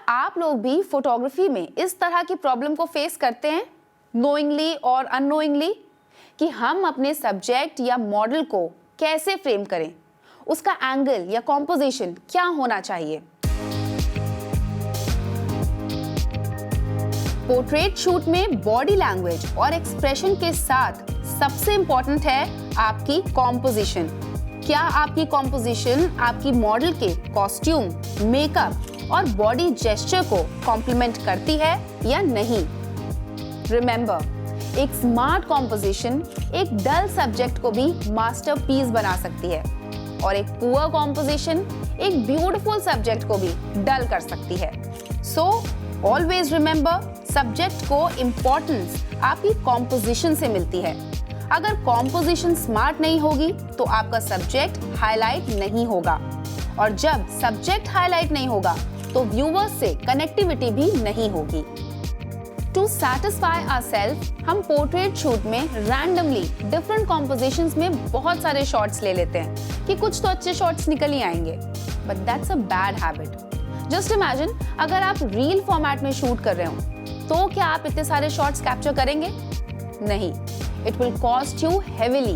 आप लोग भी फोटोग्राफी में इस तरह की प्रॉब्लम को फेस करते हैं, नोइंगली और अननोइंगली, कि हम अपने सब्जेक्ट या मॉडल को कैसे फ्रेम करें, उसका एंगल या कॉम्पोजिशन क्या होना चाहिए। पोर्ट्रेट शूट में बॉडी लैंग्वेज और एक्सप्रेशन के साथ सबसे इंपॉर्टेंट है आपकी कॉम्पोजिशन। क्या आपकी कॉम्पोजिशन आपकी मॉडल के कॉस्ट्यूम, मेकअप और बॉडी जेस्चर को कॉम्प्लीमेंट करती है या नहीं। रिमेंबर, एक स्मार्ट कॉम्पोजिशन एक डल सब्जेक्ट को भी मास्टरपीस बना सकती है और एक पुअर कॉम्पोजिशन एक ब्यूटीफुल सब्जेक्ट को भी डल कर सकती है। सो ऑलवेज रिमेंबर, सब्जेक्ट को इंपॉर्टेंस आपकी कॉम्पोजिशन से मिलती है। अगर कॉम्पोजिशन स्मार्ट नहीं होगी तो आपका सब्जेक्ट हाईलाइट नहीं होगा, और जब सब्जेक्ट हाईलाइट नहीं होगा तो व्यूअर्स से कनेक्टिविटी भी नहीं होगी। टू सैटिस्फाई आवरसेल्फ, हम पोर्ट्रेट शूट में रैंडमली डिफरेंट कॉम्पोजिशंस में बहुत सारे शॉट्स ले लेते हैं कि कुछ तो अच्छे शॉट्स निकल ही आएंगे, but that's a bad habit. Just imagine, अगर आप रील फॉर्मेट में शूट कर रहे हो तो क्या आप इतने सारे शॉट्स कैप्चर करेंगे? नहीं, it will cost you heavily,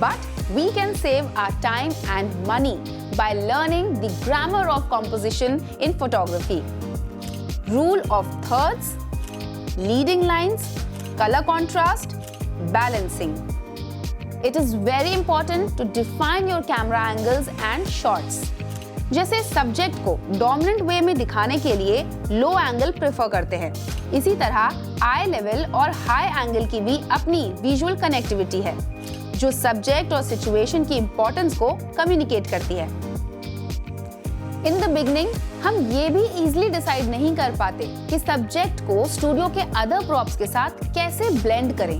but we can save our time and money by learning the grammar of composition in photography. Rule of thirds, leading lines, color contrast, balancing. It is very important to define your camera angles and shots. जैसे subject को dominant वे में दिखाने के लिए लो angle prefer करते हैं, इसी तरह आई लेवल और हाई एंगल की भी अपनी विजुअल कनेक्टिविटी है जो सब्जेक्ट और सिचुएशन की इंपॉर्टेंस को कम्युनिकेट करती है। इन द बिगनिंग हम ये भी इजीली डिसाइड नहीं कर पाते कि सब्जेक्ट को स्टूडियो के अदर प्रॉप्स के साथ कैसे ब्लेंड करें,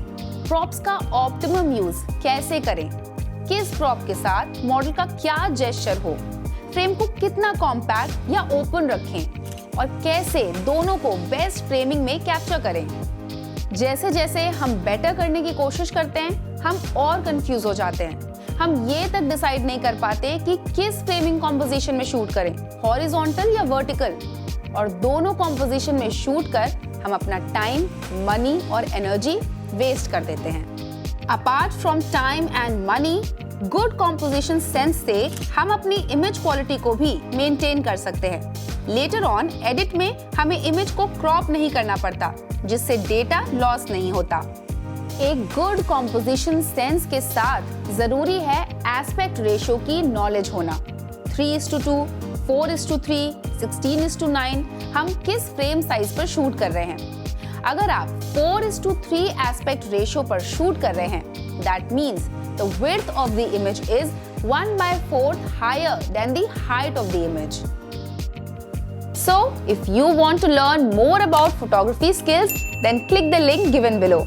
प्रॉप्स का ऑप्टिमम यूज कैसे करें, किस प्रॉप के साथ मॉडल का क्या जेस्चर हो, फ्रेम को कितना कॉम्पैक्ट या ओपन रखें और कैसे दोनों को बेस्ट फ्रेमिंग में कैप्चर करें। जैसे जैसे हम बेटर करने की कोशिश करते हैं, हम और कंफ्यूज हो जाते हैं। हम ये तक डिसाइड नहीं कर पाते कि किस फ्रेमिंग कॉम्पोजिशन में शूट करें, हॉरिजॉन्टल या वर्टिकल, और दोनों कॉम्पोजिशन में शूट कर हम अपना टाइम, मनी और एनर्जी वेस्ट कर देते हैं। Apart from time and money, good composition sense से हम अपनी इमेज क्वालिटी को भी मेंटेन कर सकते हैं। लेटर ऑन एडिट में हमें इमेज को क्रॉप नहीं करना पड़ता, जिससे डेटा लॉस नहीं होता। एक गुड कॉम्पोजिशन सेंस के साथ जरूरी है एस्पेक्ट रेशियो की नॉलेज होना। 3:2, 4:3, 16:9 हम किस फ्रेम साइज पर शूट कर रहे हैं। अगर आप 4:3 एस्पेक्ट रेशियो पर शूट कर रहे हैं, that means the width of the image is 1/4 higher than the height of the image. So, if you want to learn more about photography skills, then click the link given below.